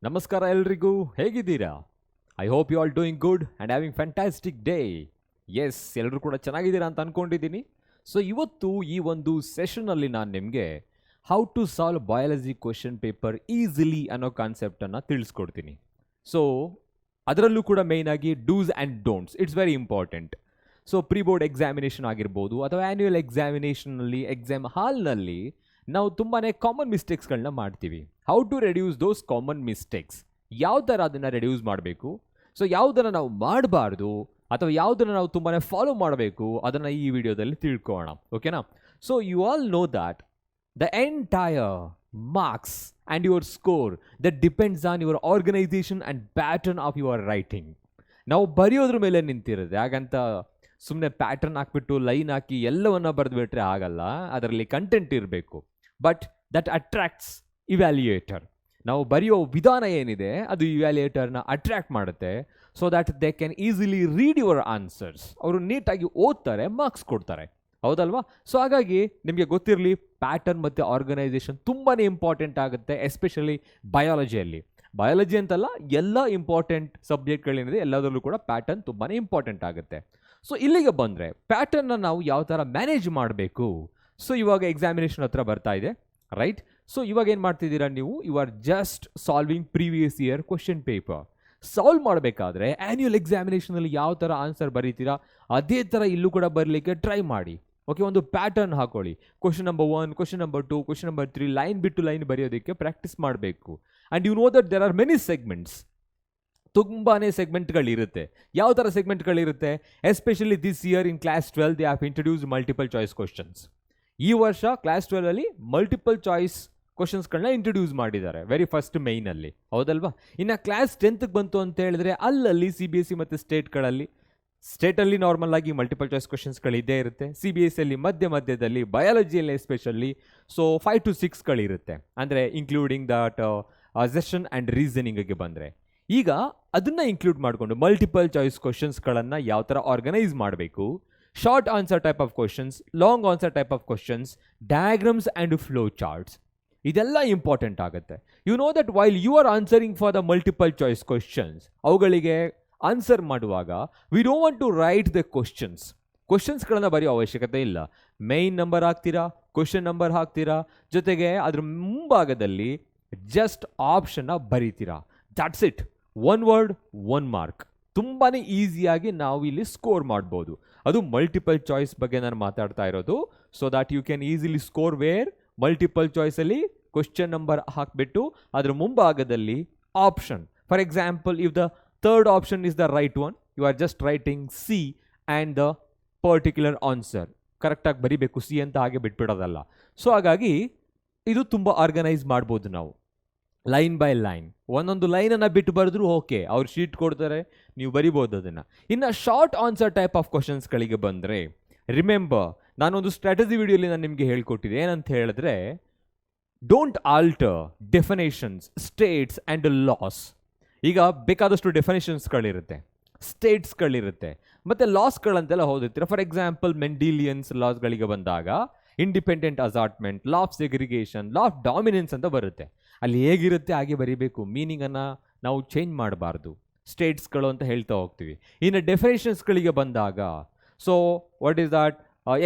ನಮಸ್ಕಾರ ಎಲ್ರಿಗೂ, ಹೇಗಿದ್ದೀರಾ? I hope you all doing good and having fantastic day. Yes, ಎಲ್ಲರೂ ಕೂಡ ಚೆನ್ನಾಗಿದ್ದೀರಾ ಅಂತ ಅಂದ್ಕೊಂಡಿದ್ದೀನಿ. ಸೊ ಇವತ್ತು ಈ ಒಂದು ಸೆಷನಲ್ಲಿ ನಾನು ನಿಮಗೆ how to solve biology question paper easily ಅನ್ನೋ ಕಾನ್ಸೆಪ್ಟನ್ನು ತಿಳಿಸ್ಕೊಡ್ತೀನಿ. ಸೊ ಅದರಲ್ಲೂ ಕೂಡ ಮೇಯ್ನಾಗಿ dos and don'ts, it's very important. So pre board examination ಆಗಿರ್ಬೋದು ಅಥವಾ ಆ್ಯನ್ಯುವಲ್ ಎಕ್ಸಾಮಿನೇಷನಲ್ಲಿ ಎಕ್ಸಾಮ್ ಹಾಲ್ನಲ್ಲಿ ನಾವು ತುಂಬಾ ಕಾಮನ್ ಮಿಸ್ಟೇಕ್ಸ್ಗಳನ್ನ ಮಾಡ್ತೀವಿ. How to reduce those common mistakes, ಯಾವ ಥರ ಅದನ್ನು ರೆಡ್ಯೂಸ್ ಮಾಡಬೇಕು, ಸೊ ಯಾವುದನ್ನು ನಾವು ಮಾಡಬಾರ್ದು ಅಥವಾ ಯಾವುದನ್ನು ನಾವು ತುಂಬಾ ಫಾಲೋ ಮಾಡಬೇಕು, ಅದನ್ನು ಈ ವಿಡಿಯೋದಲ್ಲಿ ತಿಳ್ಕೊಳ್ಳೋಣ. ಓಕೆನಾ? So you all know that the entire marks and your score that depends on your organisation and pattern of your writing. ನಾವು ಬರೆಯೋದ್ರ ಮೇಲೆ ನಿಂತಿರುತ್ತೆ. ಹಾಗಂತ ಸುಮ್ಮನೆ ಪ್ಯಾಟರ್ನ್ ಹಾಕ್ಬಿಟ್ಟು ಲೈನ್ ಹಾಕಿ ಎಲ್ಲವನ್ನ ಬರೆದುಬಿಟ್ರೆ ಆಗಲ್ಲ. ಅದರಲ್ಲಿ ಕಂಟೆಂಟ್ ಇರಬೇಕು. But that attracts evaluator. ನಾವು ಬರೆಯೋ ವಿಧಾನ ಏನಿದೆ ಅದು ಇವ್ಯಾಲ್ಯೂಯೇಟರ್ನ ಅಟ್ರಾಕ್ಟ್ ಮಾಡುತ್ತೆ. So that they can easily read your answers. ಅವರು ನೀಟಾಗಿ ಓದ್ತಾರೆ, ಮಾರ್ಕ್ಸ್ ಕೊಡ್ತಾರೆ. ಹೌದಲ್ವಾ? ಸೊ ಹಾಗಾಗಿ ನಿಮಗೆ ಗೊತ್ತಿರಲಿ, ಪ್ಯಾಟರ್ನ್ ಮತ್ತು ಆರ್ಗನೈಸೇಷನ್ ತುಂಬಾ ಇಂಪಾರ್ಟೆಂಟ್ ಆಗುತ್ತೆ, ಎಸ್ಪೆಷಲಿ ಬಯಾಲಜಿಯಲ್ಲಿ. ಬಯಾಲಜಿ ಅಂತಲ್ಲ, ಎಲ್ಲ ಇಂಪಾರ್ಟೆಂಟ್ ಸಬ್ಜೆಕ್ಟ್ಗಳೇನಿದೆ ಎಲ್ಲದರಲ್ಲೂ ಕೂಡ ಪ್ಯಾಟರ್ನ್ ತುಂಬಾ ಇಂಪಾರ್ಟೆಂಟ್ ಆಗುತ್ತೆ. ಸೊ ಇಲ್ಲಿಗೆ ಬಂದರೆ ಪ್ಯಾಟರ್ನ್ನ ನಾವು ಯಾವ ಥರ ಮ್ಯಾನೇಜ್ ಮಾಡಬೇಕು. ಸೊ ಇವಾಗ ಎಕ್ಸಾಮಿನೇಷನ್ ಹತ್ರ ಬರ್ತಾ ಇದೆ, ರೈಟ್? ಸೊ ಇವಾಗ ಏನು ಮಾಡ್ತಿದ್ದೀರಾ ನೀವು? You are just solving previous year question paper. Solve ಮಾಡಬೇಕಾದ್ರೆ ಆ್ಯನ್ಯುವಲ್ ಎಕ್ಸಾಮಿನೇಷನಲ್ಲಿ ಯಾವ ಥರ ಆನ್ಸರ್ ಬರೀತೀರಾ ಅದೇ ಥರ ಇಲ್ಲೂ ಕೂಡ ಬರಲಿಕ್ಕೆ ಟ್ರೈ ಮಾಡಿ. ಓಕೆ, ಒಂದು ಪ್ಯಾಟರ್ನ್ ಹಾಕೊಳ್ಳಿ. Question number 1, question number 2, question number 3 line ಬಿಟ್ಟು ಲೈನ್ ಬರೆಯೋದಕ್ಕೆ ಪ್ರಾಕ್ಟೀಸ್ ಮಾಡಬೇಕು. And you know that there are many segments. ತುಂಬಾ ಸೆಗ್ಮೆಂಟ್ಗಳಿರುತ್ತೆ. ಯಾವ ಥರ ಸೆಗ್ಮೆಂಟ್ಗಳಿರುತ್ತೆ? Especially this year in class 12 they have introduced multiple choice questions. ಈ ವರ್ಷ ಕ್ಲಾಸ್ 12ಅಲ್ಲಿ ಮಲ್ಟಿಪಲ್ ಚಾಯ್ಸ್ ಕ್ವಶನ್ಸ್ಗಳನ್ನ ಇಂಟ್ರೊಡ್ಯೂಸ್ ಮಾಡಿದ್ದಾರೆ, ವೆರಿ ಫಸ್ಟ್ ಮೈನಲ್ಲಿ. ಹೌದಲ್ವಾ? ಇನ್ನು ಕ್ಲಾಸ್ 10ಗೆ ಬಂತು ಅಂತ ಹೇಳಿದ್ರೆ ಅಲ್ಲಲ್ಲಿ CBSE ಮತ್ತು ಸ್ಟೇಟಲ್ಲಿ ನಾರ್ಮಲ್ ಆಗಿ ಮಲ್ಟಿಪಲ್ ಚಾಯ್ಸ್ ಕ್ವಶನ್ಸ್ಗಳಿದ್ದೇ ಇರುತ್ತೆ. CBSEಯಲ್ಲಿ ಮಧ್ಯದಲ್ಲಿ ಬಯಾಲಜಿಯಲ್ಲಿ ಎಸ್ಪೆಷಲಿ 5 to 6ಗಳಿರುತ್ತೆ, ಅಂದರೆ ಇನ್ಕ್ಲೂಡಿಂಗ್ ದಟ್ ಅಸೆಷನ್ ಆ್ಯಂಡ್ ರೀಸನಿಂಗ್ಗೆ ಬಂದರೆ. ಈಗ ಅದನ್ನು ಇನ್ಕ್ಲೂಡ್ ಮಾಡಿಕೊಂಡು ಮಲ್ಟಿಪಲ್ ಚಾಯ್ಸ್ ಕ್ವಶನ್ಸ್ಗಳನ್ನು ಯಾವ ಥರ ಆರ್ಗನೈಸ್ ಮಾಡಬೇಕು, short answer type of questions, long answer type of questions, diagrams and flow charts, ಇದೆಲ್ಲ ಇಂಪಾರ್ಟೆಂಟ್ ಆಗುತ್ತೆ. You know that while you are answering for the multiple choice questions, ಅವುಗಳಿಗೆ answer ಮಾಡುವಾಗ we don't want to write the ಕ್ವಶನ್ಸ್ಗಳನ್ನು ಬರೆಯೋ ಅವಶ್ಯಕತೆ ಇಲ್ಲ. Main number ಹಾಕ್ತೀರಾ, question number ಹಾಕ್ತೀರಾ, ಜೊತೆಗೆ ಅದ್ರ ಮುಂಭಾಗದಲ್ಲಿ ಜಸ್ಟ್ ಆಪ್ಷನ್ನ ಬರೀತೀರಾ. That's it. 1 word 1 mark. ತುಂಬಾ ಈಸಿಯಾಗಿ ನಾವು ಇಲ್ಲಿ ಸ್ಕೋರ್ ಮಾಡ್ಬೋದು. ಅದು ಮಲ್ಟಿಪಲ್ ಚಾಯ್ಸ್ ಬಗ್ಗೆ ನಾನು ಮಾತಾಡ್ತಾ ಇರೋದು. So that you can easily score where multiple ಚಾಯ್ಸಲ್ಲಿ ಕ್ವಶನ್ ನಂಬರ್ ಹಾಕಿಬಿಟ್ಟು ಅದರ ಮುಂಭಾಗದಲ್ಲಿ option. For example, if the third option is the right one, you are just writing C and the particular answer. ಕರೆಕ್ಟಾಗಿ ಬರಿಬೇಕು, C ಅಂತ ಹಾಗೆ ಬಿಟ್ಬಿಡೋದಲ್ಲ. So ಹಾಗಾಗಿ ಇದು ತುಂಬ ಆರ್ಗನೈಸ್ ಮಾಡ್ಬೋದು ನಾವು, ಲೈನ್ ಬೈ ಲೈನ್. ಒಂದೊಂದು ಲೈನನ್ನು ಬಿಟ್ಟು ಬರೆದ್ರು ಓಕೆ, ಅವ್ರು ಶೀಟ್ ಕೊಡ್ತಾರೆ, ನೀವು ಬರಿಬೋದು ಅದನ್ನು. ಇನ್ನು ಶಾರ್ಟ್ ಆನ್ಸರ್ ಟೈಪ್ ಆಫ್ ಕ್ವಶನ್ಸ್ಗಳಿಗೆ ಬಂದರೆ, ರಿಮೆಂಬರ್, ನಾನೊಂದು ಸ್ಟ್ರಾಟಜಿ ವಿಡಿಯೋಲಿ ನಾನು ನಿಮಗೆ ಹೇಳ್ಕೊಟ್ಟಿದ್ದೆ. ಏನಂತ ಹೇಳಿದ್ರೆ, don't alter definitions, states and laws. ಈಗ ಬೇಕಾದಷ್ಟು ಡೆಫಿನೇಷನ್ಸ್ಗಳಿರುತ್ತೆ, ಸ್ಟೇಟ್ಸ್ಗಳಿರುತ್ತೆ, ಮತ್ತು ಲಾಸ್ಗಳಂತೆಲ್ಲ ಓದಿರ್ತೀರ. ಫಾರ್ ಎಕ್ಸಾಂಪಲ್, ಮೆಂಡಿಲಿಯನ್ಸ್ ಲಾಸ್ಗಳಿಗೆ ಬಂದಾಗ independent assortment, law of segregation, law of dominance ಅಂತ ಬರುತ್ತೆ. ಅಲ್ಲಿ ಹೇಗಿರುತ್ತೆ ಹಾಗೆ ಬರೀಬೇಕು, ಮೀನಿಂಗನ್ನು ನಾವು ಚೇಂಜ್ ಮಾಡಬಾರ್ದು. ಸ್ಟೇಟ್ಸ್ಗಳು ಅಂತ ಹೇಳ್ತಾ ಹೋಗ್ತೀವಿ. ಇನ್ನು ಡೆಫಿನೇಷನ್ಸ್ಗಳಿಗೆ ಬಂದಾಗ, ಸೊ ವಾಟ್ ಈಸ್ ದಟ್,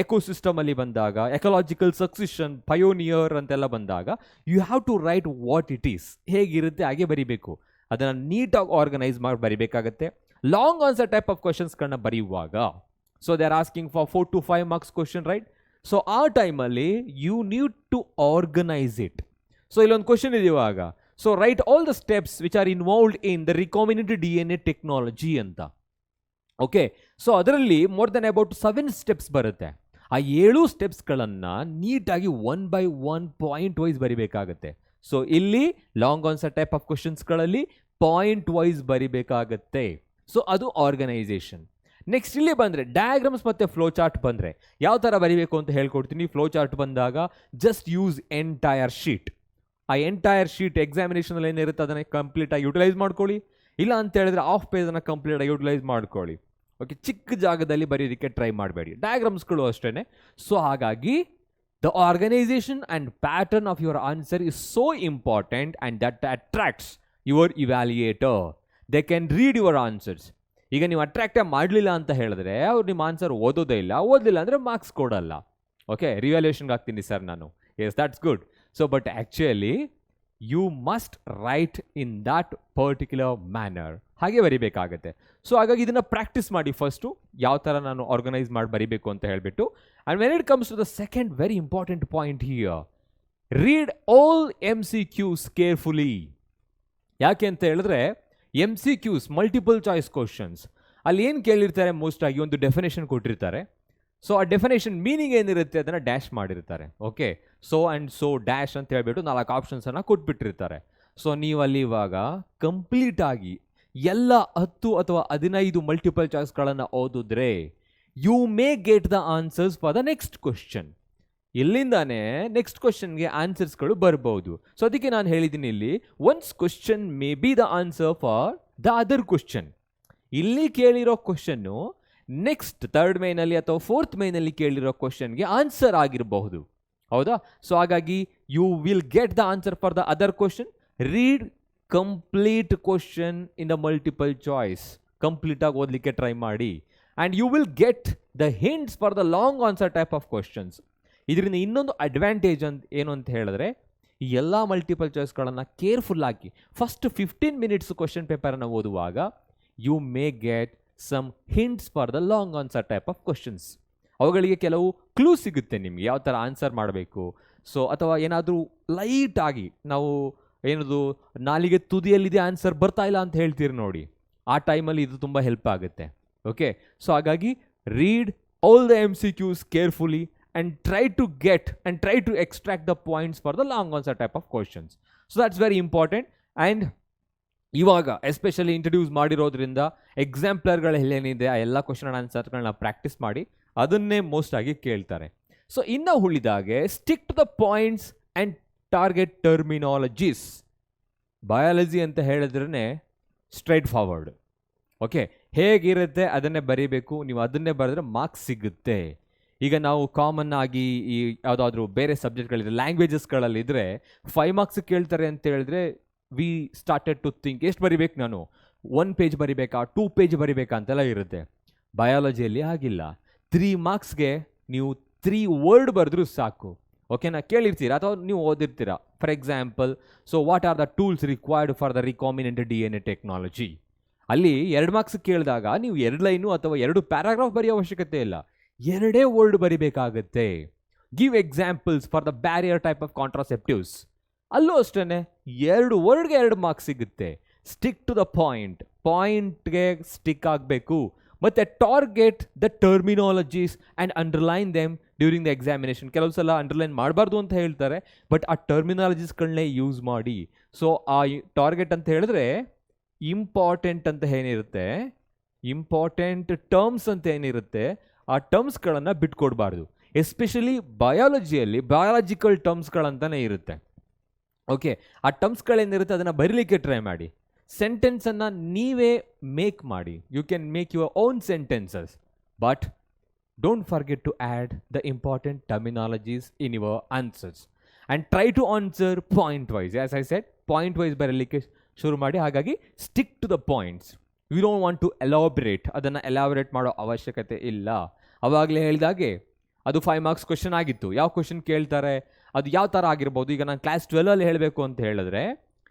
ಎಕೋಸಿಸ್ಟಮಲ್ಲಿ ಬಂದಾಗ ಎಕಲಾಜಿಕಲ್ ಸಕ್ಸಿಷನ್, ಪಯೋನಿಯರ್ ಅಂತೆಲ್ಲ ಬಂದಾಗ you have to write what it is, ಹೇಗಿರುತ್ತೆ ಹಾಗೆ ಬರೀಬೇಕು. ಅದನ್ನು ನೀಟಾಗಿ ಆರ್ಗನೈಸ್ ಮಾಡಿ ಬರೀಬೇಕಾಗತ್ತೆ. ಲಾಂಗ್ ಆನ್ಸರ್ ಟೈಪ್ ಆಫ್ ಕ್ವಶನ್ಸ್ಗಳನ್ನ ಬರೆಯುವಾಗ, so they are asking for 4 to 5 marks question, right? So ಆ ಟೈಮಲ್ಲಿ you need to organise it. So ಇಲ್ಲೊಂದು ಕ್ವಶನ್ ಇದೆಯುವಾಗ, so write all the steps which are involved in the recombinant DNA technology ಅಂತ. Okay, so ಅದರಲ್ಲಿ more than about 7 steps ಬರುತ್ತೆ. ಆ 7 ಸ್ಟೆಪ್ಸ್ಗಳನ್ನು ನೀಟಾಗಿ 1 by 1 ಪಾಯಿಂಟ್ ವೈಸ್ ಬರಿಬೇಕಾಗತ್ತೆ. ಸೊ ಇಲ್ಲಿ ಲಾಂಗ್ ಆನ್ಸರ್ ಟೈಪ್ ಆಫ್ ಕ್ವಶನ್ಸ್ಗಳಲ್ಲಿ ಪಾಯಿಂಟ್ ವೈಸ್ ಬರಿಬೇಕಾಗತ್ತೆ. ಸೊ ಅದು ಆರ್ಗನೈಸೇಷನ್. ನೆಕ್ಸ್ಟ್ ಇಲ್ಲಿ ಬಂದರೆ ಡಯಾಗ್ರಾಮ್ಸ್ ಮತ್ತು ಫ್ಲೋ ಚಾರ್ಟ್ ಬಂದರೆ ಯಾವ ಥರ ಬರಿಬೇಕು ಅಂತ ಹೇಳ್ಕೊಡ್ತೀನಿ. ಫ್ಲೋ ಚಾರ್ಟ್ ಬಂದಾಗ ಜಸ್ಟ್ ಯೂಸ್ ಎಂಟೈರ್ ಶೀಟ್. ಆ ಎಂಟೈರ್ ಶೀಟ್ ಎಕ್ಸಾಮಿನೇಷನಲ್ಲಿ ಏನಿರುತ್ತೆ ಅದನ್ನು ಕಂಪ್ಲೀಟಾಗಿ ಯುಟಿಲೈಸ್ ಮಾಡ್ಕೊಳ್ಳಿ. ಇಲ್ಲ ಅಂತ ಹೇಳಿದ್ರೆ ಆಫ್ ಪೇಜನ್ನು ಕಂಪ್ಲೀಟಾಗಿ ಯುಟಿಲೈಸ್ ಮಾಡ್ಕೊಳ್ಳಿ. ಓಕೆ, ಚಿಕ್ಕ ಜಾಗದಲ್ಲಿ ಬರೆಯೋದಕ್ಕೆ ಟ್ರೈ ಮಾಡಬೇಡಿ. ಡಯಾಗ್ರಾಮ್ಸ್ಗಳು ಅಷ್ಟೇ. ಸೊ ಹಾಗಾಗಿ the organisation and pattern of your answer is so important and that attracts your evaluator. They can read your answers. ಈಗ ನೀವು ಅಟ್ರಾಕ್ಟೇ ಮಾಡಲಿಲ್ಲ ಅಂತ ಹೇಳಿದ್ರೆ ಅವ್ರು ನಿಮ್ಮ ಆನ್ಸರ್ ಓದೋದೇ ಇಲ್ಲ, ಓದಲಿಲ್ಲ ಅಂದರೆ ಮಾರ್ಕ್ಸ್ ಕೊಡಲ್ಲ. ಓಕೆ, ರಿವ್ಯಾಲ್ಯೂಯೇಷನ್ಗೆ ಹಾಕ್ತೀನಿ ಸರ್ ನಾನು. Yes, that's good. So but actually you must write in that particular manner. ಹಾಗೆ ಬರಿಬೇಕಾಗತ್ತೆ. ಸೊ ಹಾಗಾಗಿ ಇದನ್ನು ಪ್ರಾಕ್ಟೀಸ್ ಮಾಡಿ ಫಸ್ಟು, ಯಾವ ಥರ ನಾನು ಆರ್ಗನೈಸ್ ಮಾಡಿ ಬರಿಬೇಕು ಅಂತ ಹೇಳಿಬಿಟ್ಟು. And when it comes to the second very important point here, read all MCQs carefully. ಯಾಕೆ ಅಂತ ಹೇಳಿದ್ರೆ MCQs ಮಲ್ಟಿಪಲ್ ಚಾಯ್ಸ್ ಕ್ವಶನ್ಸ್ ಅಲ್ಲಿ ಏನು ಕೇಳಿರ್ತಾರೆ, ಮೋಸ್ಟ್ ಆಗಿ ಒಂದು ಡೆಫಿನೇಷನ್ ಕೊಟ್ಟಿರ್ತಾರೆ. ಸೊ ಆ ಡೆಫಿನೇಷನ್ ಮೀನಿಂಗ್ ಏನಿರುತ್ತೆ ಅದನ್ನು ಡ್ಯಾಶ್ ಮಾಡಿರ್ತಾರೆ. Okay, so and so dash ಅಂತ ಹೇಳ್ಬಿಟ್ಟು 4 ಆಪ್ಷನ್ಸನ್ನು ಕೊಟ್ಬಿಟ್ಟಿರ್ತಾರೆ. ಸೊ ನೀವು ಅಲ್ಲಿ ಇವಾಗ ಕಂಪ್ಲೀಟಾಗಿ ಎಲ್ಲ 10 ಅಥವಾ 15 ಮಲ್ಟಿಪಲ್ ಚಾಯ್ಸ್ಗಳನ್ನು ಓದಿದ್ರೆ you may get the answers for the next question. ಇಲ್ಲಿಂದಾನೇ ನೆಕ್ಸ್ಟ್ ಕ್ವಶನ್ಗೆ ಆನ್ಸರ್ಸ್ಗಳು ಬರ್ಬೋದು. ಸೊ ಅದಕ್ಕೆ ನಾನು ಹೇಳಿದ್ದೀನಿ ಇಲ್ಲಿ, once question may be the answer for the other question. ಇಲ್ಲಿ ಕೇಳಿರೋ ಕ್ವಶನ್ನು ನೆಕ್ಸ್ಟ್ 3rd ಮೇನಲ್ಲಿ ಅಥವಾ 4th ಮೇನಲ್ಲಿ ಕೇಳಿರೋ ಕ್ವಶನ್ಗೆ ಆನ್ಸರ್ ಆಗಿರಬಹುದು. ಹೌದಾ? ಸೊ ಹಾಗಾಗಿ you will get the answer for the other question. Read complete question in the multiple choice. ಕಂಪ್ಲೀಟಾಗಿ ಓದಲಿಕ್ಕೆ ಟ್ರೈ ಮಾಡಿ. And you will get the hints for the long answer type of questions. ಇದರಿಂದ ಇನ್ನೊಂದು advantage ಏನು ಅಂತ ಹೇಳಿದ್ರೆ, ಈ ಎಲ್ಲ ಮಲ್ಟಿಪಲ್ ಚಾಯ್ಸ್ಗಳನ್ನು ಕೇರ್ಫುಲ್ ಆಗಿ ಫಸ್ಟ್ 15 ಮಿನಿಟ್ಸ್ ಕ್ವಶನ್ ಪೇಪರನ್ನು ಓದುವಾಗ you may get some hints for the long answer type of questions. ಅವುಗಳಿಗೆ ಕೆಲವು ಕ್ಲೂ ಸಿಗುತ್ತೆ ನಿಮಗೆ ಯಾವ ಥರ ಆನ್ಸರ್ ಮಾಡಬೇಕು. ಸೊ ಅಥವಾ ಏನಾದರೂ ಲೈಟಾಗಿ ನಾವು ಏನದು ನಾಲಿಗೆ ತುದಿಯಲ್ಲಿದೆ ಆನ್ಸರ್ ಬರ್ತಾ ಇಲ್ಲ ಅಂತ ಹೇಳ್ತೀರಿ ನೋಡಿ, ಆ ಟೈಮಲ್ಲಿ ಇದು ತುಂಬ ಹೆಲ್ಪ್ ಆಗುತ್ತೆ. ಓಕೆ, ಸೊ ಹಾಗಾಗಿ read all the MCQs carefully and try to extract the points for the long answer type of questions. So that's very important. And ಇವಾಗ ಎಸ್ಪೆಷಲಿ ಇಂಟ್ರೊಡ್ಯೂಸ್ ಮಾಡಿರೋದ್ರಿಂದ ಎಕ್ಸಾಂಪ್ಲರ್ಗಳೇನಿದೆ ಆ ಎಲ್ಲ ಕ್ವಶನ್ ಆ್ಯಂಡ್ ಆನ್ಸರ್ಗಳನ್ನ ಪ್ರಾಕ್ಟೀಸ್ ಮಾಡಿ ಅದನ್ನೇ most ಆಗಿ ಕೇಳ್ತಾರೆ. So ಇನ್ನು ಉಳಿದಾಗೆ stick to the points and target terminologies. Biology ಅಂತ ಹೇಳಿದ್ರೇ ಸ್ಟ್ರೈಟ್ ಫಾರ್ವರ್ಡ್. ಓಕೆ, ಹೇಗಿರುತ್ತೆ ಅದನ್ನೇ ಬರೀಬೇಕು. ನೀವು ಅದನ್ನೇ ಬರೆದ್ರೆ ಮಾರ್ಕ್ಸ್ ಸಿಗುತ್ತೆ. ಈಗ ನಾವು ಕಾಮನ್ ಆಗಿ ಈ ಯಾವುದಾದ್ರೂ ಬೇರೆ ಸಬ್ಜೆಕ್ಟ್ಗಳಿದ್ರೆ, ಲ್ಯಾಂಗ್ವೇಜಸ್ಗಳಲ್ಲಿದ್ದರೆ 5 ಮಾರ್ಕ್ಸ್ ಕೇಳ್ತಾರೆ ಅಂತ ಹೇಳಿದ್ರೆ ವಿ ಸ್ಟಾರ್ಟೆಡ್ ಟು ಥಿಂಕ್, ಎಷ್ಟು ಬರಿಬೇಕು ನಾನು, 1 ಪೇಜ್ ಬರಿಬೇಕಾ, 2 ಪೇಜ್ ಬರಿಬೇಕಾ ಅಂತೆಲ್ಲ ಇರುತ್ತೆ. ಬಯಾಲಜಿಯಲ್ಲಿ ಆಗಿಲ್ಲ. 3 ಮಾರ್ಕ್ಸ್ಗೆ ನೀವು 3 ವರ್ಡ್ ಬರೆದ್ರೂ ಸಾಕು. ಓಕೆನಾ? ಕೇಳಿರ್ತೀರಾ ಅಥವಾ ನೀವು ಓದಿರ್ತೀರಾ. For example, so what are the tools required for the recombinant DNA technology. ಅಲ್ಲಿ 2 ಮಾರ್ಕ್ಸ್ ಕೇಳಿದಾಗ ನೀವು 2 ಲೈನು ಅಥವಾ 2 ಪ್ಯಾರಾಗ್ರಾಫ್ ಬರೆಯೋ ಅವಶ್ಯಕತೆ ಇಲ್ಲ, 2 ವರ್ಡ್ ಬರಿಬೇಕಾಗತ್ತೆ. Give examples for the barrier type of contraceptives. ಅಲ್ಲೂ ಅಷ್ಟೇ 2 ವರ್ಡ್ಗೆ 2 ಮಾರ್ಕ್ಸ್ ಸಿಗುತ್ತೆ. ಸ್ಟಿಕ್ ಟು ದ ಪಾಯಿಂಟ್ಗೆ ಸ್ಟಿಕ್ ಆಗಬೇಕು. ಮತ್ತು target the terminologies and underline them during the examination. ಕೆಲವು ಸಲ ಅಂಡರ್ಲೈನ್ ಮಾಡಬಾರ್ದು ಅಂತ ಹೇಳ್ತಾರೆ, ಬಟ್ ಆ ಟರ್ಮಿನಾಲಜೀಸ್ಗಳನ್ನೇ ಯೂಸ್ ಮಾಡಿ. ಸೊ ಆ ಟಾರ್ಗೆಟ್ ಅಂತ ಹೇಳಿದ್ರೆ ಇಂಪಾರ್ಟೆಂಟ್ ಅಂತ ಏನಿರುತ್ತೆ, ಇಂಪಾರ್ಟೆಂಟ್ ಟರ್ಮ್ಸ್ ಅಂತ ಏನಿರುತ್ತೆ, ಆ ಟರ್ಮ್ಸ್ಗಳನ್ನು ಬಿಟ್ಕೊಡ್ಬಾರ್ದು. ಎಸ್ಪೆಷಲಿ ಬಯಾಲಜಿಯಲ್ಲಿ ಬಯಾಲಜಿಕಲ್ ಟರ್ಮ್ಸ್ಗಳಂತಲೇ ಇರುತ್ತೆ. ಓಕೆ, ಆ ಟರ್ಮ್ಸ್ಗಳೇನಿರುತ್ತೆ ಅದನ್ನು ಬರೀಲಿಕ್ಕೆ ಟ್ರೈ ಮಾಡಿ. ಸೆಂಟೆನ್ಸನ್ನು ನೀವೇ ಮೇಕ್ ಮಾಡಿ. You can make your own sentences, but don't forget to add the important terminologies in your answers and try to answer point wise. As I said, point wise ಬರಲಿಕ್ಕೆ ಶುರು ಮಾಡಿ. ಹಾಗಾಗಿ stick to the points. We don't want to elaborate. ಅದನ್ನು elaborate ಮಾಡೋ ಅವಶ್ಯಕತೆ ಇಲ್ಲ. ಅವಾಗಲೇ ಹೇಳಿದಾಗೆ ಅದು 5 ಮಾರ್ಕ್ಸ್ ಕ್ವಶನ್ ಆಗಿತ್ತು. ಯಾವ ಕ್ವಶನ್ ಕೇಳ್ತಾರೆ, ಅದು ಯಾವ ಥರ ಆಗಿರ್ಬೋದು. ಈಗ ನಾನು ಕ್ಲಾಸ್ 12ಅಲ್ಲಿ ಹೇಳಬೇಕು ಅಂತ ಹೇಳಿದ್ರೆ,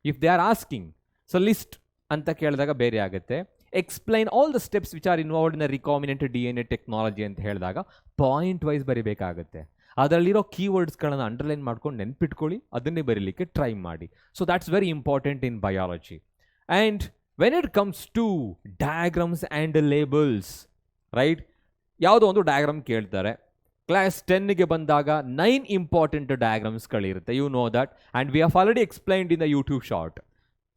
if they are asking so list ಅಂತ ಕೇಳಿದಾಗ ಬೇರೆ ಆಗುತ್ತೆ. Explain all the steps which are involved in recombinant DNA technology ಅಂತ ಹೇಳಿದಾಗ ಪಾಯಿಂಟ್ ವೈಸ್ ಬರಿಬೇಕಾಗುತ್ತೆ. ಅದರಲ್ಲಿರೋ ಕೀವರ್ಡ್ಸ್ಗಳನ್ನು ಅಂಡರ್ಲೈನ್ ಮಾಡ್ಕೊಂಡು ನೆನ್ಪಿಟ್ಕೊಳ್ಳಿ, ಅದನ್ನೇ ಬರೀಲಿಕ್ಕೆ ಟ್ರೈ ಮಾಡಿ. So that's very important in biology. And when it comes to diagrams and labels, right, ಯಾವುದೋ ಒಂದು ಡಯಾಗ್ರಾಮ್ ಕೇಳ್ತಾರೆ. ಕ್ಲಾಸ್ 10ಗೆ ಬಂದಾಗ 9 ಇಂಪಾರ್ಟೆಂಟ್ ಡಯಾಗ್ರಾಮ್ಸ್ಗಳಿರುತ್ತೆ. You know that and we have already explained in the YouTube short.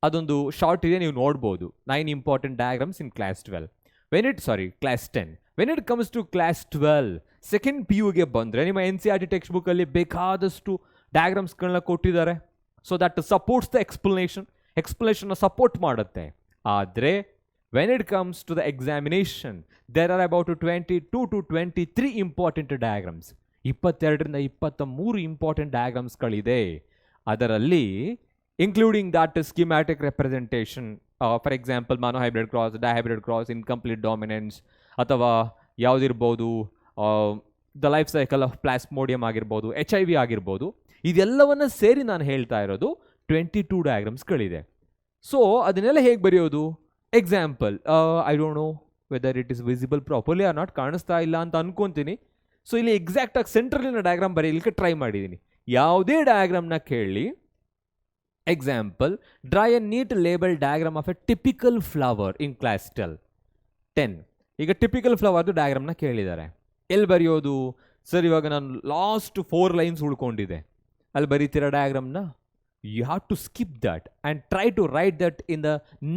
ಅದೊಂದು short ಇದೆ, ನೀವು ನೋಡ್ಬೋದು. 9 important diagrams in class 12. Class 10. When it comes to class 12 second PUಗೆ ಬಂದರೆ ನಿಮ್ಮ NCERT ಟೆಕ್ಸ್ಟ್ ಬುಕ್ಕಲ್ಲಿ ಬೇಕಾದಷ್ಟು ಡಯಾಗ್ರಾಮ್ಸ್ಗಳನ್ನ ಕೊಟ್ಟಿದ್ದಾರೆ. ಸೊ ದಟ್ ಸಪೋರ್ಟ್ಸ್ ದ ಎಕ್ಸ್ಪ್ಲನೇಷನ್ನ ಸಪೋರ್ಟ್ ಮಾಡುತ್ತೆ. ಆದರೆ when it comes to the examination there are about 22 to 23 important diagrams. 22ರಿಂದ 23 ಇಂಪಾರ್ಟೆಂಟ್ ಡಯಾಗ್ರಾಮ್ಸ್ಗಳಿದೆ. ಅದರಲ್ಲಿ including that schematic representation, for example monohybrid cross, dihybrid cross, incomplete dominance, ಅಥವಾ ಯಾವುದಿರ್ಬೋದು the life cycle of plasmodium ಆಗಿರ್ಬೋದು, HIV ಆಗಿರ್ಬೋದು, ಇದೆಲ್ಲವನ್ನ ಸೇರಿ ನಾನು ಹೇಳ್ತಾ ಇರೋದು 22 ಡಯಾಗ್ರಾಮ್ಸ್ಗಳಿದೆ. ಸೊ ಅದನ್ನೆಲ್ಲ ಹೇಗೆ ಬರೆಯೋದು? Example, I don't know whether it is visible properly or not, ಕಾಣಿಸ್ತಾ ಇಲ್ಲ ಅಂತ ಅನ್ಕೊತೀನಿ. ಸೊ ಇಲ್ಲಿ ಎಕ್ಸಾಕ್ಟಾಗಿ ಸೆಂಟ್ರಲಿನ ಡಯಾಗ್ರಾಮ್ ಬರೆಯಲಿಕ್ಕೆ ಟ್ರೈ ಮಾಡಿದ್ದೀನಿ. ಯಾವುದೇ ಡಯಾಗ್ರಾಮ್ನ ಕೇಳಿ, example draw a neat label diagram of a typical flower in class 10. ಈಗ ಟಿಪಿಕಲ್ ಫ್ಲವರ್ದು ಡಯಾಗ್ರಾಮ್ನ ಕೇಳಿದ್ದಾರೆ. ಎಲ್ಲಿ ಬರೆಯೋದು ಸರ್? ಇವಾಗ ನಾನು ಲಾಸ್ಟ್ 4 ಲೈನ್ಸ್ ಉಳ್ಕೊಂಡಿದೆ, ಅಲ್ಲಿ ಬರೀತೀರ ಡಯಾಗ್ರಾಮ್ನ? You have to skip that and try to write that in the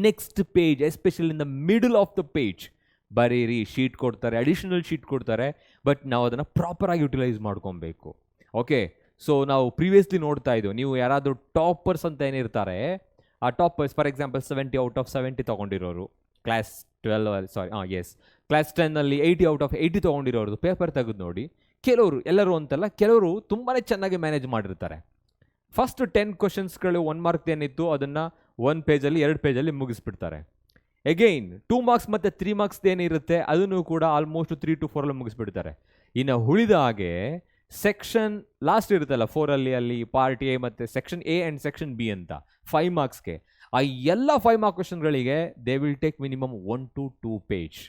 next page, especially in the middle of the page. ಬರೀರಿ, ಶೀಟ್ ಕೊಡ್ತಾರೆ, ಅಡಿಷನಲ್ ಶೀಟ್ ಕೊಡ್ತಾರೆ, ಬಟ್ ನಾವು ಅದನ್ನು ಪ್ರಾಪರಾಗಿ ಯುಟಿಲೈಸ್ ಮಾಡ್ಕೊಬೇಕು. ಓಕೆ, ಸೊ ನಾವು ಪ್ರೀವಿಯಸ್ಲಿ ನೋಡ್ತಾ ಇದ್ದೆವು, ನೀವು ಯಾರಾದರೂ ಟಾಪರ್ಸ್ ಅಂತ ಏನಿರ್ತಾರೆ, ಆ toppers for example 70 out of 70 ತೊಗೊಂಡಿರೋರು, ಕ್ಲಾಸ್ 10ನಲ್ಲಿ 80 ಔಟ್ ಆಫ್ 80 ತೊಗೊಂಡಿರೋರು ಪೇಪರ್ ತೆಗೆದು ನೋಡಿ. ಕೆಲವರು, ಎಲ್ಲರೂ ಅಂತಲ್ಲ, ಕೆಲವರು ತುಂಬಾ ಚೆನ್ನಾಗಿ ಮ್ಯಾನೇಜ್ ಮಾಡಿರ್ತಾರೆ. ಫಸ್ಟ್ 10 ಕ್ವಶನ್ಸ್ಗಳು 1 ಮಾರ್ಕ್ ಏನಿತ್ತು ಅದನ್ನು 1 ಪೇಜಲ್ಲಿ 2 ಪೇಜಲ್ಲಿ ಮುಗಿಸ್ಬಿಡ್ತಾರೆ. ಎಗೈನ್ 2 ಮಾರ್ಕ್ಸ್ ಮತ್ತು 3 ಮಾರ್ಕ್ಸ್ ಏನಿರುತ್ತೆ ಅದನ್ನು ಕೂಡ ಆಲ್ಮೋಸ್ಟ್ 3 to 4 ಮುಗಿಸ್ಬಿಡ್ತಾರೆ. ಇನ್ನು ಉಳಿದ ಹಾಗೆ ಸೆಕ್ಷನ್ ಲಾಸ್ಟ್ ಇರುತ್ತಲ್ಲ 4 ಅಲ್ಲಿ ಪಾರ್ಟ್ ಎ ಮತ್ತು section A and section B ಅಂತ 5 ಮಾರ್ಕ್ಸ್ಗೆ, ಆ ಎಲ್ಲ 5 ಮಾರ್ಕ್ ಕ್ವಶನ್ಗಳಿಗೆ they will take minimum 1 to 2 page.